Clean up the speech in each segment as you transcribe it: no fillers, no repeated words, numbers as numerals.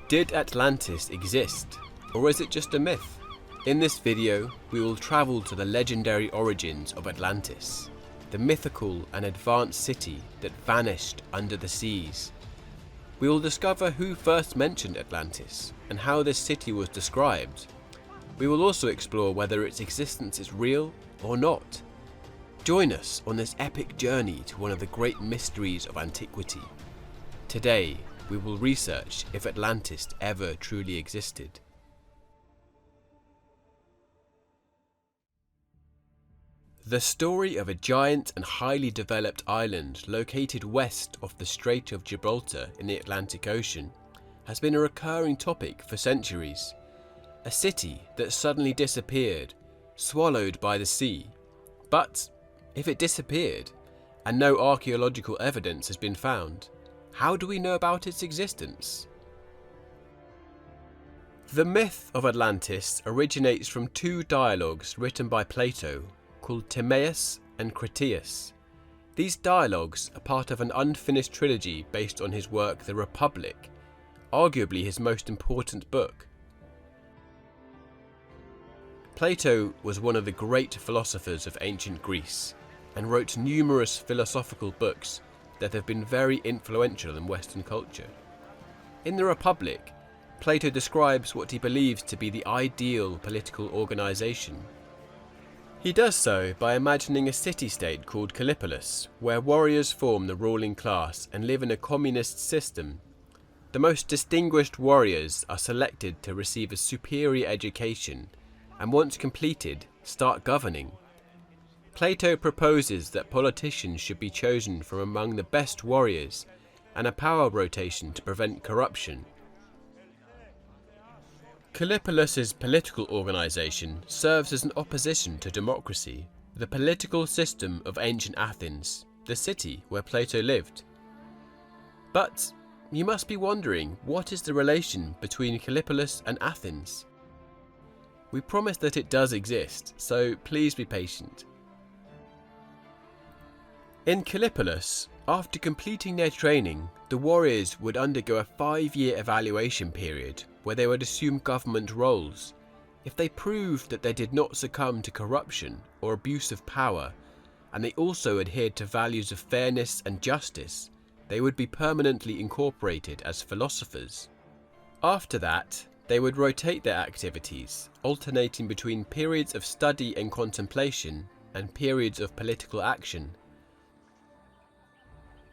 Did Atlantis exist, or is it just a myth? In this video, we will travel to the legendary origins of Atlantis, the mythical and advanced city that vanished under the seas. We will discover who first mentioned Atlantis and how this city was described. We will also explore whether its existence is real or not. Join us on this epic journey to one of the great mysteries of antiquity. Today, we will research if Atlantis ever truly existed. The story of a giant and highly developed island located west of the Strait of Gibraltar in the Atlantic Ocean has been a recurring topic for centuries. A city that suddenly disappeared, swallowed by the sea. But if it disappeared, and no archaeological evidence has been found, how do we know about its existence? The myth of Atlantis originates from two dialogues written by Plato called Timaeus and Critias. These dialogues are part of an unfinished trilogy based on his work The Republic, arguably his most important book. Plato was one of the great philosophers of ancient Greece and wrote numerous philosophical books that have been very influential in Western culture. In The Republic, Plato describes what he believes to be the ideal political organisation. He does so by imagining a city-state called Callipolis, where warriors form the ruling class and live in a communist system. The most distinguished warriors are selected to receive a superior education and once completed, start governing. Plato proposes that politicians should be chosen from among the best warriors and a power rotation to prevent corruption. Callipolis' political organisation serves as an opposition to democracy, the political system of ancient Athens, the city where Plato lived. But you must be wondering, what is the relation between Callipolis and Athens? We promise that it does exist, so please be patient. In Callipolis, after completing their training, the warriors would undergo a 5-year evaluation period where they would assume government roles. If they proved that they did not succumb to corruption or abuse of power, and they also adhered to values of fairness and justice, they would be permanently incorporated as philosophers. After that, they would rotate their activities, alternating between periods of study and contemplation and periods of political action.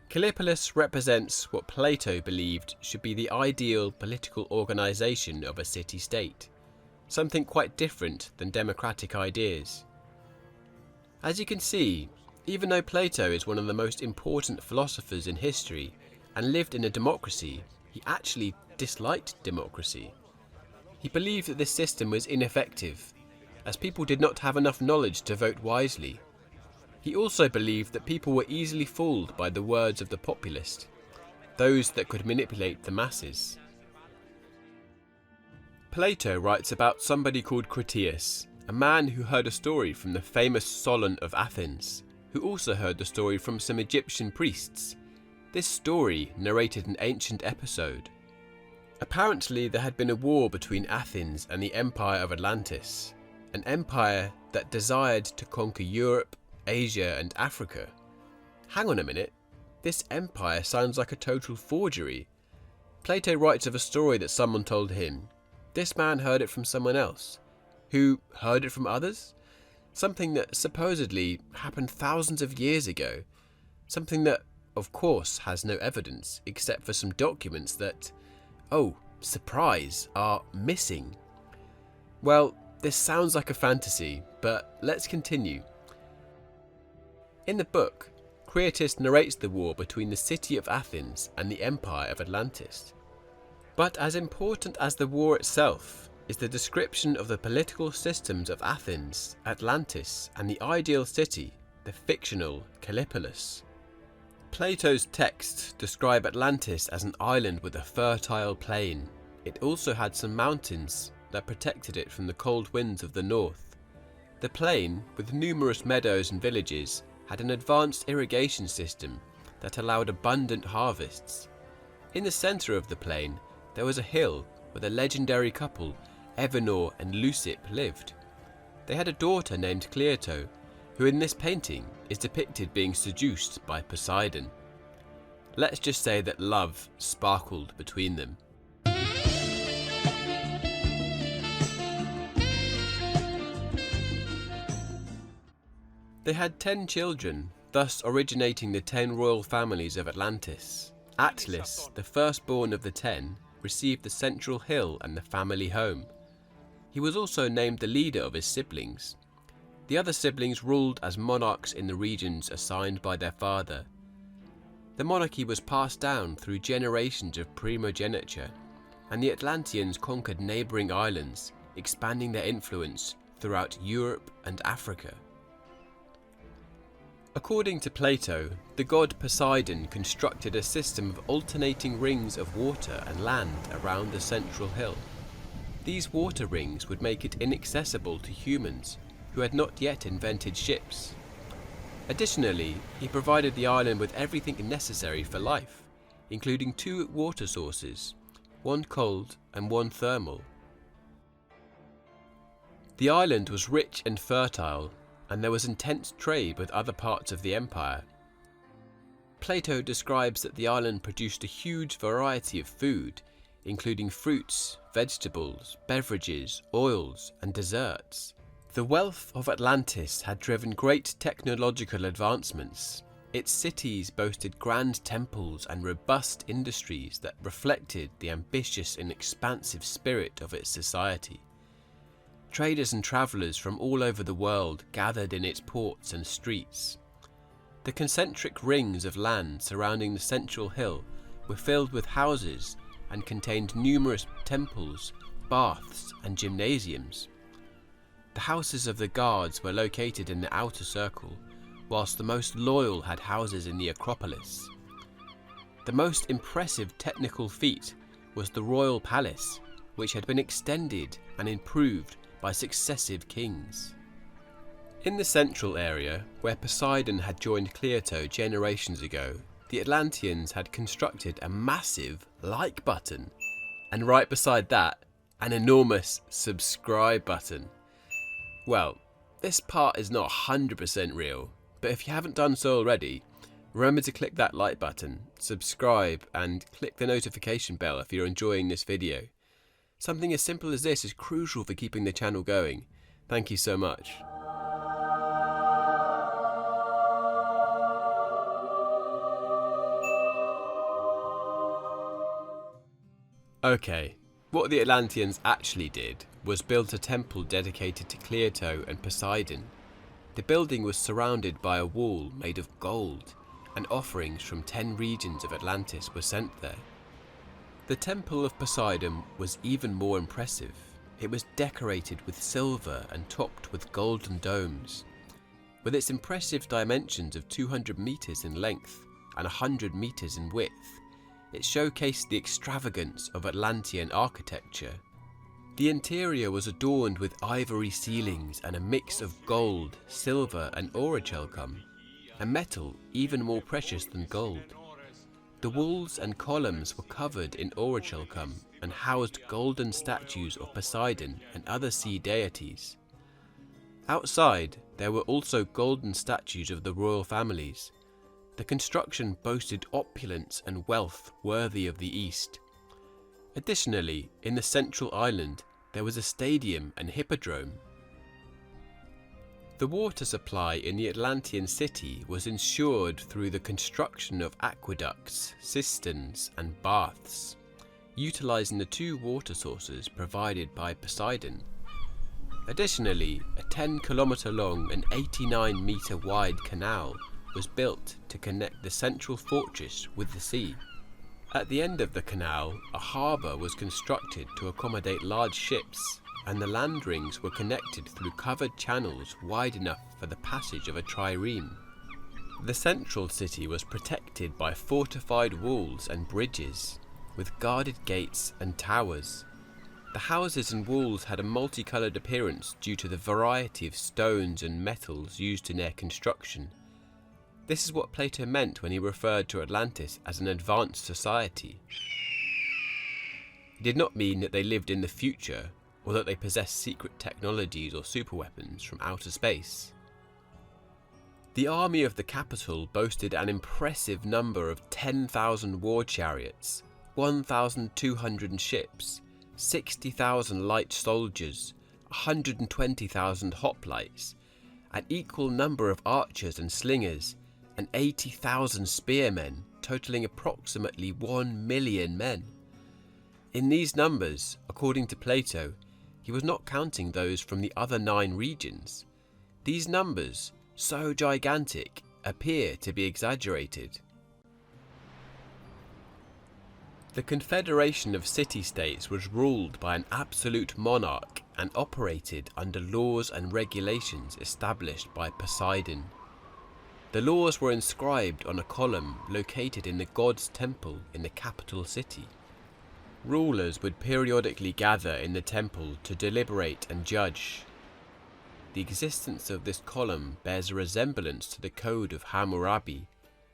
Callipolis represents what Plato believed should be the ideal political organisation of a city-state, something quite different than democratic ideas. As you can see, even though Plato is one of the most important philosophers in history and lived in a democracy, he actually disliked democracy. He believed that this system was ineffective, as people did not have enough knowledge to vote wisely. He also believed that people were easily fooled by the words of the populist, those that could manipulate the masses. Plato writes about somebody called Critias, a man who heard a story from the famous Solon of Athens, who also heard the story from some Egyptian priests. This story narrated an ancient episode. Apparently there had been a war between Athens and the Empire of Atlantis, an empire that desired to conquer Europe, Asia and Africa. Hang on a minute, this empire sounds like a total forgery. Plato writes of a story that someone told him. This man heard it from someone else, who heard it from others. Something that supposedly happened thousands of years ago. Something that, of course, has no evidence except for some documents that, oh, surprise, are missing. Well, this sounds like a fantasy, but let's continue. In the book, Critias narrates the war between the city of Athens and the Empire of Atlantis. But as important as the war itself is the description of the political systems of Athens, Atlantis, and the ideal city, the fictional Callipolis. Plato's texts describe Atlantis as an island with a fertile plain. It also had some mountains that protected it from the cold winds of the north. The plain, with numerous meadows and villages, had an advanced irrigation system that allowed abundant harvests. In the centre of the plain, there was a hill where the legendary couple Evenor and Leucippe lived. They had a daughter named Cleito, who in this painting is depicted being seduced by Poseidon. Let's just say that love sparkled between them. They had 10 children, thus originating the 10 royal families of Atlantis. Atlas, the firstborn of the 10, received the central hill and the family home. He was also named the leader of his siblings. The other siblings ruled as monarchs in the regions assigned by their father. The monarchy was passed down through generations of primogeniture, and the Atlanteans conquered neighbouring islands, expanding their influence throughout Europe and Africa. According to Plato, the god Poseidon constructed a system of alternating rings of water and land around the central hill. These water rings would make it inaccessible to humans who had not yet invented ships. Additionally, he provided the island with everything necessary for life, including 2 water sources, one cold and one thermal. The island was rich and fertile, and there was intense trade with other parts of the empire. Plato describes that the island produced a huge variety of food, including fruits, vegetables, beverages, oils, and desserts. The wealth of Atlantis had driven great technological advancements. Its cities boasted grand temples and robust industries that reflected the ambitious and expansive spirit of its society. Traders and travellers from all over the world gathered in its ports and streets. The concentric rings of land surrounding the central hill were filled with houses and contained numerous temples, baths, and gymnasiums. The houses of the guards were located in the outer circle, whilst the most loyal had houses in the Acropolis. The most impressive technical feat was the royal palace, which had been extended and improved by successive kings. In the central area, where Poseidon had joined Cleito generations ago, the Atlanteans had constructed a massive like button, and right beside that, an enormous subscribe button. Well, this part is not 100% real, but if you haven't done so already, remember to click that like button, subscribe, and click the notification bell if you're enjoying this video. Something as simple as this is crucial for keeping the channel going. Thank you so much. Okay, what the Atlanteans actually did was build a temple dedicated to Cleito and Poseidon. The building was surrounded by a wall made of gold, and offerings from 10 regions of Atlantis were sent there. The Temple of Poseidon was even more impressive. It was decorated with silver and topped with golden domes. With its impressive dimensions of 200 meters in length and 100 meters in width, it showcased the extravagance of Atlantean architecture. The interior was adorned with ivory ceilings and a mix of gold, silver and orichalcum, a metal even more precious than gold. The walls and columns were covered in orichalcum and housed golden statues of Poseidon and other sea deities. Outside, there were also golden statues of the royal families. The construction boasted opulence and wealth worthy of the East. Additionally, in the central island, there was a stadium and hippodrome. The water supply in the Atlantean city was ensured through the construction of aqueducts, cisterns, and baths, utilizing the 2 water sources provided by Poseidon. Additionally, a 10-kilometer long and 89-meter wide canal was built to connect the central fortress with the sea. At the end of the canal, a harbour was constructed to accommodate large ships, and the land rings were connected through covered channels wide enough for the passage of a trireme. The central city was protected by fortified walls and bridges, with guarded gates and towers. The houses and walls had a multicoloured appearance due to the variety of stones and metals used in their construction. This is what Plato meant when he referred to Atlantis as an advanced society. It did not mean that they lived in the future or that they possessed secret technologies or superweapons from outer space. The army of the capital boasted an impressive number of 10,000 war chariots, 1,200 ships, 60,000 light soldiers, 120,000 hoplites, an equal number of archers and slingers, and 80,000 spearmen, totaling approximately 1 million men. In these numbers, according to Plato, he was not counting those from the other 9 regions. These numbers, so gigantic, appear to be exaggerated. The Confederation of City-States was ruled by an absolute monarch and operated under laws and regulations established by Poseidon. The laws were inscribed on a column located in the god's temple in the capital city. Rulers would periodically gather in the temple to deliberate and judge. The existence of this column bears a resemblance to the Code of Hammurabi,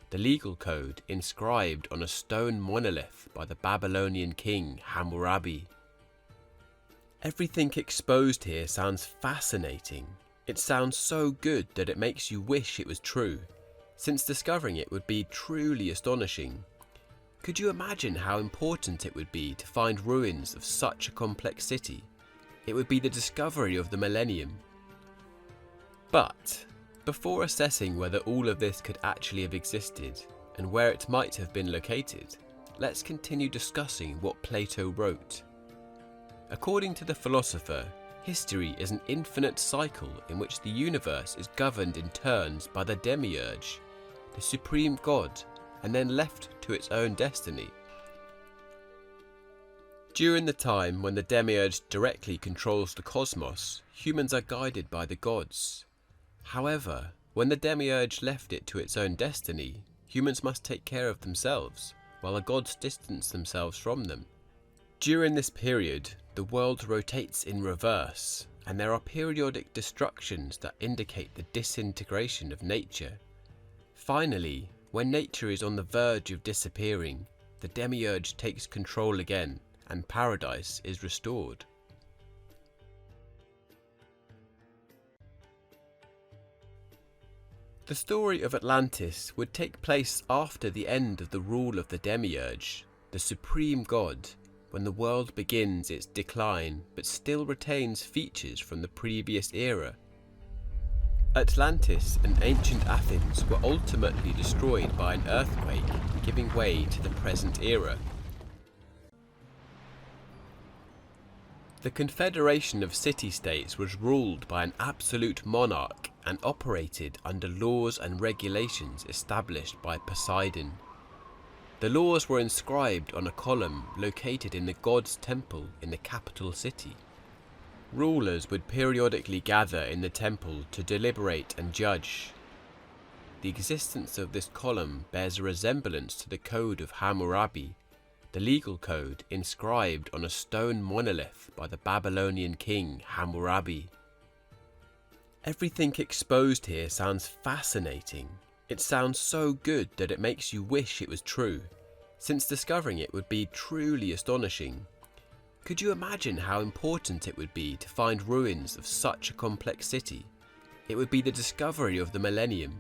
the legal code inscribed on a stone monolith by the Babylonian king Hammurabi. Everything exposed here sounds fascinating. It sounds so good that it makes you wish it was true, since discovering it would be truly astonishing. Could you imagine how important it would be to find ruins of such a complex city? It would be the discovery of the millennium. But before assessing whether all of this could actually have existed and where it might have been located, let's continue discussing what Plato wrote. According to the philosopher, history is an infinite cycle in which the universe is governed in turns by the demiurge, the supreme god, and then left to its own destiny. During the time when the demiurge directly controls the cosmos, humans are guided by the gods. However, when the demiurge left it to its own destiny, humans must take care of themselves, while the gods distance themselves from them. During this period, the world rotates in reverse, and there are periodic destructions that indicate the disintegration of nature. Finally, when nature is on the verge of disappearing, the demiurge takes control again, and paradise is restored. The story of Atlantis would take place after the end of the rule of the demiurge, the supreme god, when the world begins its decline but still retains features from the previous era. Atlantis and ancient Athens were ultimately destroyed by an earthquake, giving way to the present era. The Confederation of City-States was ruled by an absolute monarch and operated under laws and regulations established by Poseidon. The laws were inscribed on a column located in the god's temple in the capital city. Rulers would periodically gather in the temple to deliberate and judge. The existence of this column bears a resemblance to the Code of Hammurabi, the legal code inscribed on a stone monolith by the Babylonian king Hammurabi. Everything exposed here sounds fascinating. It sounds so good that it makes you wish it was true, since discovering it would be truly astonishing. Could you imagine how important it would be to find ruins of such a complex city? It would be the discovery of the millennium.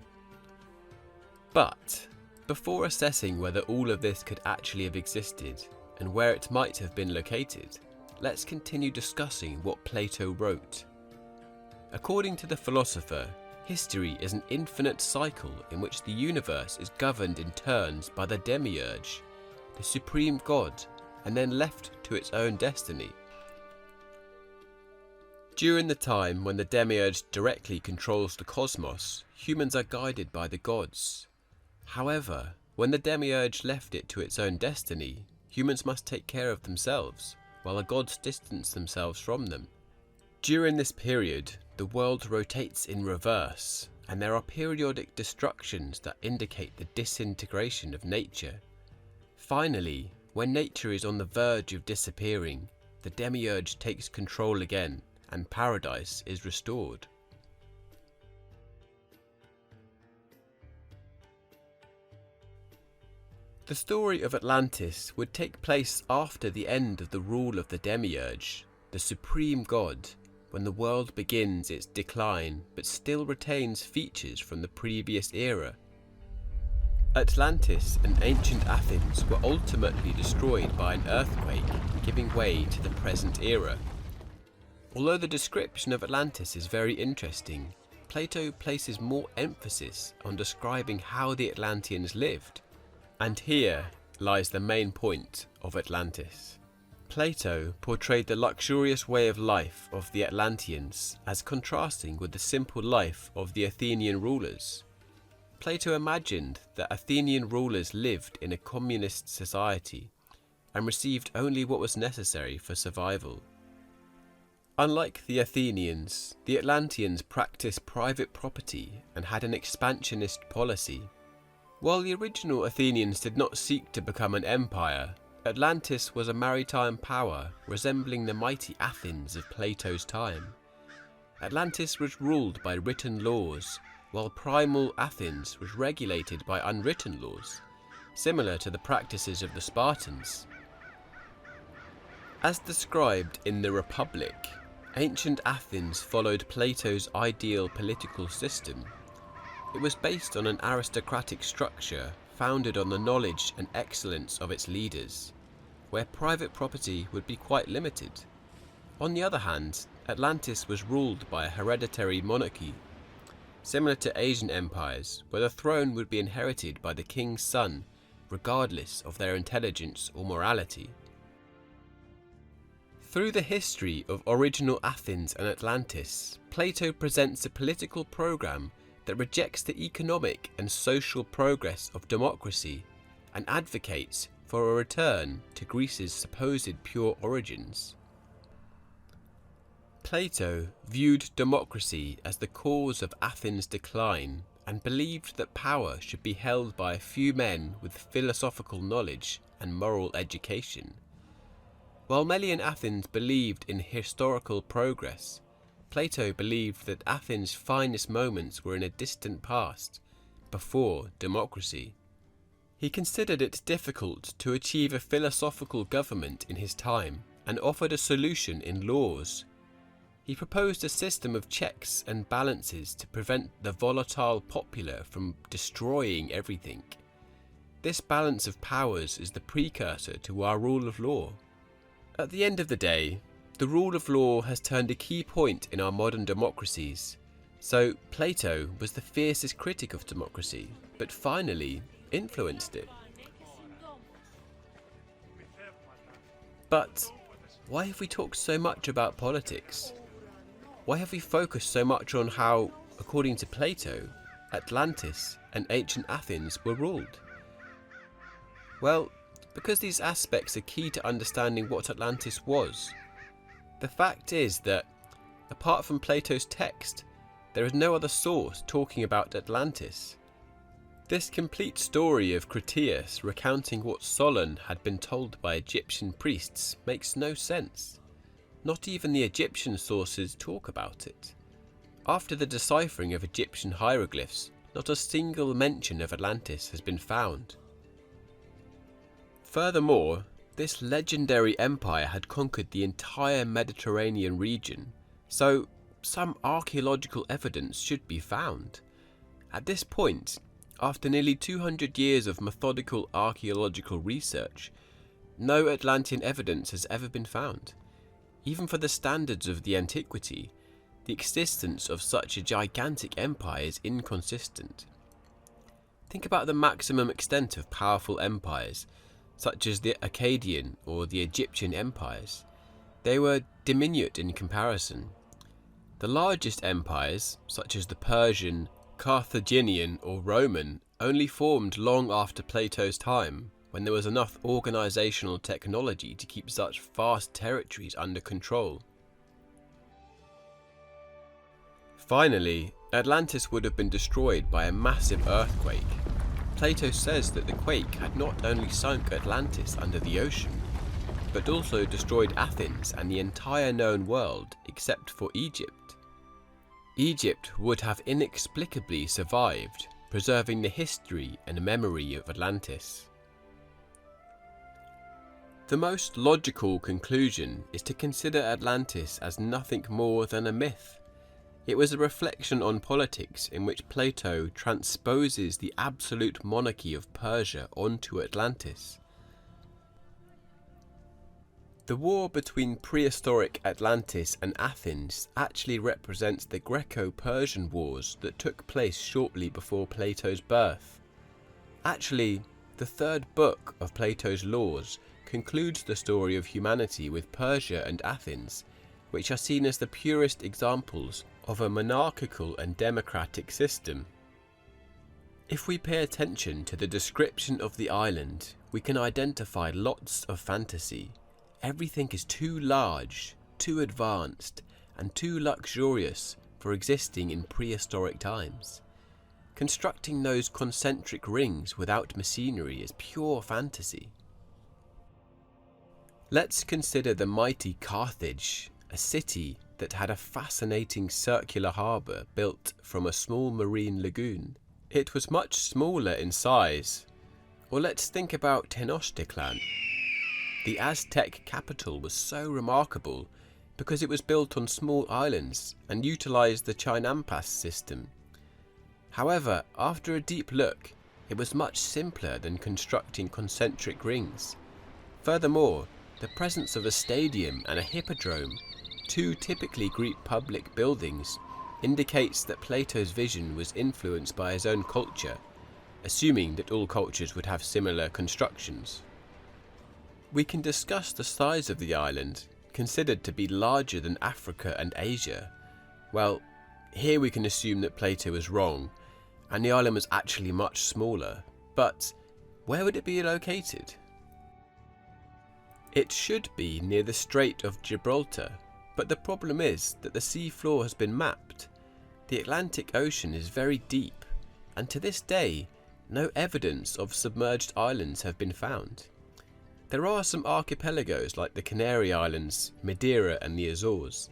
But before assessing whether all of this could actually have existed and where it might have been located, let's continue discussing what Plato wrote. According to the philosopher, history is an infinite cycle in which the universe is governed in turns by the demiurge, the supreme god, and then left to its own destiny. During the time when the demiurge directly controls the cosmos, humans are guided by the gods. However, when the demiurge left it to its own destiny, humans must take care of themselves, while the gods distance themselves from them. During this period, the world rotates in reverse, and there are periodic destructions that indicate the disintegration of nature. Finally, when nature is on the verge of disappearing, the demiurge takes control again, and paradise is restored. The story of Atlantis would take place after the end of the rule of the Demiurge, the supreme god, when the world begins its decline but still retains features from the previous era. Atlantis and ancient Athens were ultimately destroyed by an earthquake, giving way to the present era. Although the description of Atlantis is very interesting, Plato places more emphasis on describing how the Atlanteans lived. And here lies the main point of Atlantis. Plato portrayed the luxurious way of life of the Atlanteans as contrasting with the simple life of the Athenian rulers. Plato imagined that Athenian rulers lived in a communist society and received only what was necessary for survival. Unlike the Athenians, the Atlanteans practiced private property and had an expansionist policy. While the original Athenians did not seek to become an empire, Atlantis was a maritime power resembling the mighty Athens of Plato's time. Atlantis was ruled by written laws, while primal Athens was regulated by unwritten laws, similar to the practices of the Spartans. As described in the Republic, ancient Athens followed Plato's ideal political system. It was based on an aristocratic structure founded on the knowledge and excellence of its leaders, where private property would be quite limited. On the other hand, Atlantis was ruled by a hereditary monarchy, similar to Asian empires, where the throne would be inherited by the king's son, regardless of their intelligence or morality. Through the history of original Athens and Atlantis, Plato presents a political program that rejects the economic and social progress of democracy and advocates for a return to Greece's supposed pure origins. Plato viewed democracy as the cause of Athens' decline and believed that power should be held by a few men with philosophical knowledge and moral education. While many in Athens believed in historical progress, Plato believed that Athens' finest moments were in a distant past, before democracy. He considered it difficult to achieve a philosophical government in his time and offered a solution in laws. He proposed a system of checks and balances to prevent the volatile popular from destroying everything. This balance of powers is the precursor to our rule of law. At the end of the day, the rule of law has turned a key point in our modern democracies. So Plato was the fiercest critic of democracy, but finally influenced it. But why have we talked so much about politics? Why have we focused so much on how, according to Plato, Atlantis and ancient Athens were ruled? Well, because these aspects are key to understanding what Atlantis was. The fact is that, apart from Plato's text, there is no other source talking about Atlantis. This complete story of Critias recounting what Solon had been told by Egyptian priests makes no sense. Not even the Egyptian sources talk about it. After the deciphering of Egyptian hieroglyphs, not a single mention of Atlantis has been found. Furthermore, this legendary empire had conquered the entire Mediterranean region, so some archaeological evidence should be found. At this point, after nearly 200 years of methodical archaeological research, no Atlantean evidence has ever been found. Even for the standards of the antiquity, the existence of such a gigantic empire is inconsistent. Think about the maximum extent of powerful empires, such as the Akkadian or the Egyptian empires. They were diminutive in comparison. The largest empires, such as the Persian, Carthaginian or Roman, only formed long after Plato's time, when there was enough organisational technology to keep such vast territories under control. Finally, Atlantis would have been destroyed by a massive earthquake. Plato says that the quake had not only sunk Atlantis under the ocean, but also destroyed Athens and the entire known world except for Egypt. Egypt would have inexplicably survived, preserving the history and memory of Atlantis. The most logical conclusion is to consider Atlantis as nothing more than a myth. It was a reflection on politics in which Plato transposes the absolute monarchy of Persia onto Atlantis. The war between prehistoric Atlantis and Athens actually represents the Greco-Persian wars that took place shortly before Plato's birth. Actually, the third book of Plato's Laws concludes the story of humanity with Persia and Athens, which are seen as the purest examples of a monarchical and democratic system. If we pay attention to the description of the island, we can identify lots of fantasy. Everything is too large, too advanced, and too luxurious for existing in prehistoric times. Constructing those concentric rings without machinery is pure fantasy. Let's consider the mighty Carthage, a city that had a fascinating circular harbour built from a small marine lagoon. It was much smaller in size. Or let's think about Tenochtitlan. The Aztec capital was so remarkable because it was built on small islands and utilised the Chinampas system. However, after a deep look, it was much simpler than constructing concentric rings. Furthermore, the presence of a stadium and a hippodrome, two typically Greek public buildings, indicates that Plato's vision was influenced by his own culture, assuming that all cultures would have similar constructions. We can discuss the size of the island, considered to be larger than Africa and Asia. Well, here we can assume that Plato was wrong, and the island was actually much smaller. But where would it be located? It should be near the Strait of Gibraltar, but the problem is that the sea floor has been mapped. The Atlantic Ocean is very deep, and to this day, no evidence of submerged islands have been found. There are some archipelagos like the Canary Islands, Madeira and the Azores.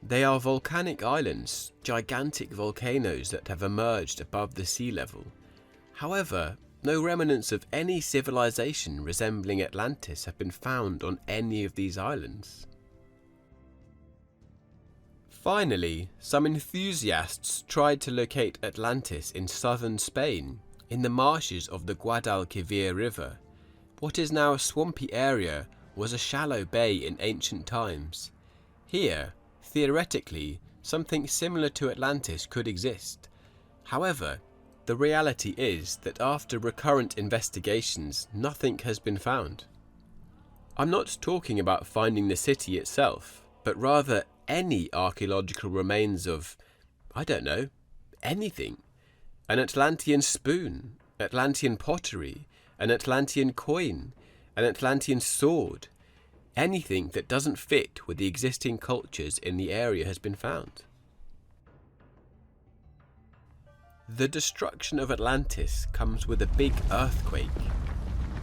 They are volcanic islands, gigantic volcanoes that have emerged above the sea level. However, no remnants of any civilization resembling Atlantis have been found on any of these islands. Finally, some enthusiasts tried to locate Atlantis in southern Spain, in the marshes of the Guadalquivir River. What is now a swampy area was a shallow bay in ancient times. Here, theoretically, something similar to Atlantis could exist. However, the reality is that after recurrent investigations, nothing has been found. I'm not talking about finding the city itself, but rather any archaeological remains of, I don't know, anything. An Atlantean spoon, Atlantean pottery, an Atlantean coin, an Atlantean sword. Anything that doesn't fit with the existing cultures in the area has been found. The destruction of Atlantis comes with a big earthquake.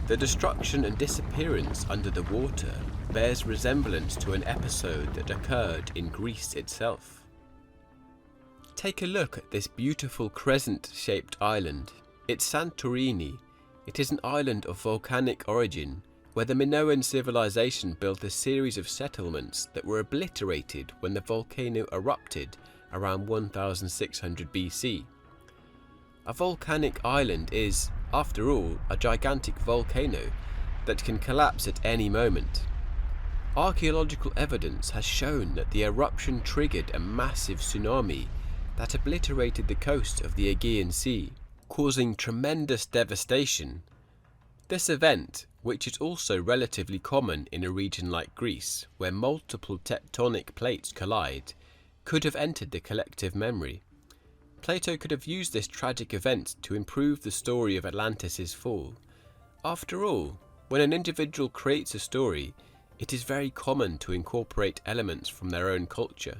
The destruction and disappearance under the water bears resemblance to an episode that occurred in Greece itself. Take a look at this beautiful crescent-shaped island. It's Santorini. It is an island of volcanic origin, where the Minoan civilization built a series of settlements that were obliterated when the volcano erupted around 1600 BC. A volcanic island is, after all, a gigantic volcano that can collapse at any moment. Archaeological evidence has shown that the eruption triggered a massive tsunami that obliterated the coast of the Aegean Sea, causing tremendous devastation. This event, which is also relatively common in a region like Greece, where multiple tectonic plates collide, could have entered the collective memory. Plato could have used this tragic event to improve the story of Atlantis' fall. After all, when an individual creates a story, it is very common to incorporate elements from their own culture.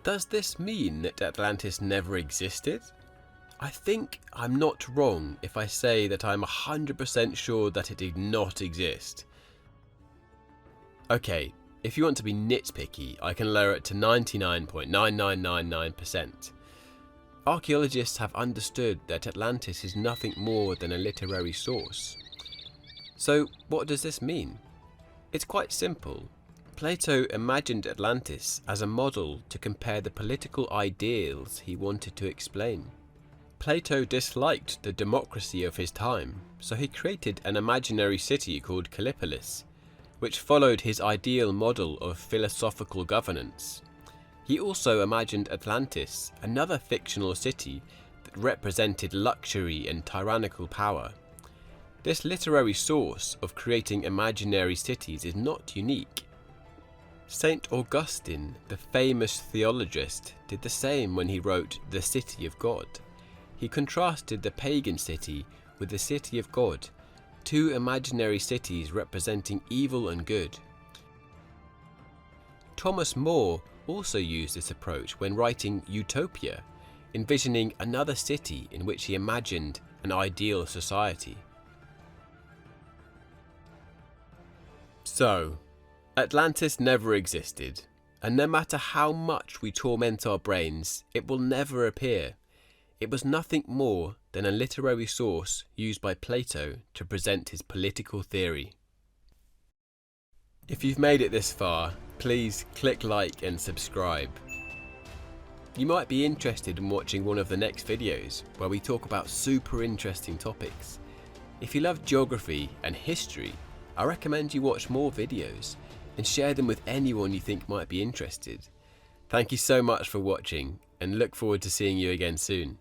Does this mean that Atlantis never existed? I think I'm not wrong if I say that I'm 100% sure that it did not exist. Okay, if you want to be nitpicky, I can lower it to 99.9999%. Archaeologists have understood that Atlantis is nothing more than a literary source. So what does this mean? It's quite simple. Plato imagined Atlantis as a model to compare the political ideals he wanted to explain. Plato disliked the democracy of his time, so he created an imaginary city called Callipolis, which followed his ideal model of philosophical governance. He also imagined Atlantis, another fictional city that represented luxury and tyrannical power. This literary source of creating imaginary cities is not unique. Saint Augustine, the famous theologist, did the same when he wrote The City of God. He contrasted the pagan city with the city of God, two imaginary cities representing evil and good. Thomas More also used this approach when writing Utopia, envisioning another city in which he imagined an ideal society. So, Atlantis never existed, and no matter how much we torment our brains, it will never appear. It was nothing more than a literary source used by Plato to present his political theory. If you've made it this far, please click like and subscribe. You might be interested in watching one of the next videos where we talk about super interesting topics. If you love geography and history, I recommend you watch more videos and share them with anyone you think might be interested. Thank you so much for watching and look forward to seeing you again soon.